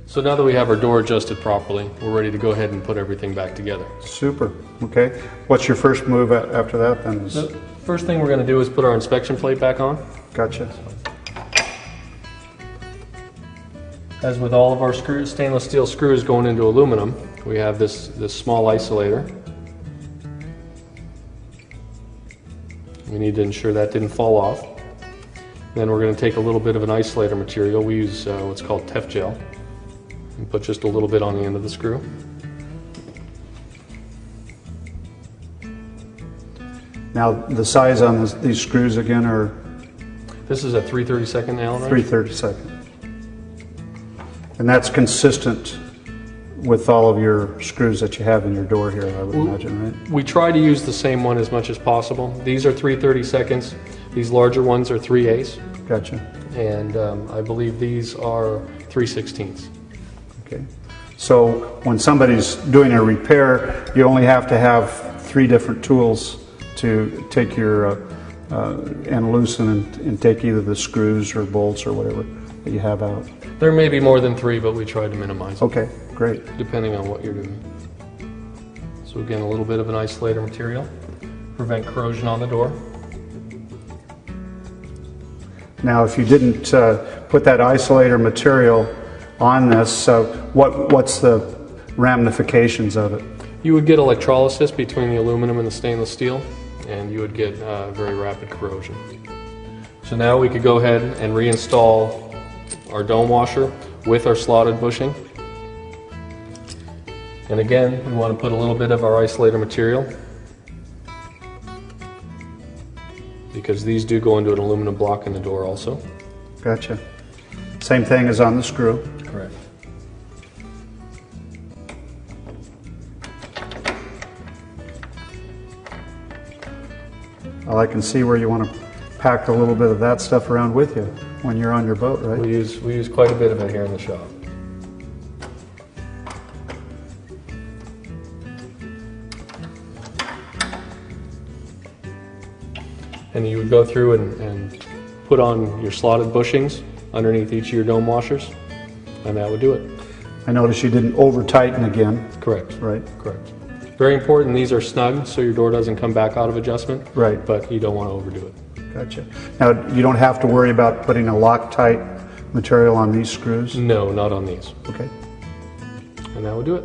So now that we have our door adjusted properly, we're ready to go ahead and put everything back together. Super. Okay. What's your first move after that then? The first thing we're going to do is put our inspection plate back on. Gotcha. As with all of our stainless steel screws going into aluminum, we have this small isolator. We need to ensure that didn't fall off. Then we're going to take a little bit of an isolator material. We use what's called Tef gel, and put just a little bit on the end of the screw. Now the size on these screws again are? This is a 3/32 Allen wrench. 3/32. And that's consistent with all of your screws that you have in your door here, I would imagine, right? We try to use the same one as much as possible. These are 3/32. These larger ones are 3/8. Gotcha. And I believe these are 3/16. Okay. So when somebody's doing a repair, you only have to have 3 different tools to take your and loosen and take either the screws or bolts or whatever that you have out. There may be more than 3, but we try to minimize it. Okay, great. Depending on what you're doing. So again, a little bit of an isolator material, prevent corrosion on the door. Now, if you didn't put that isolator material on this, what's the ramifications of it? You would get electrolysis between the aluminum and the stainless steel, and you would get very rapid corrosion. So now we could go ahead and reinstall our dome washer with our slotted bushing. And again, we want to put a little bit of our isolator material, because these do go into an aluminum block in the door also. Gotcha. Same thing as on the screw. Correct. Well, I can see where you want to pack a little bit of that stuff around with you when you're on your boat, right? We use quite a bit of it here in the shop. And you would go through and put on your slotted bushings underneath each of your dome washers, and that would do it. I noticed you didn't over tighten again. Correct. Right. Correct. Very important, these are snug so your door doesn't come back out of adjustment. Right. But you don't want to overdo it. Gotcha. Now, you don't have to worry about putting a Loctite material on these screws? No, not on these. Okay. And that would do it.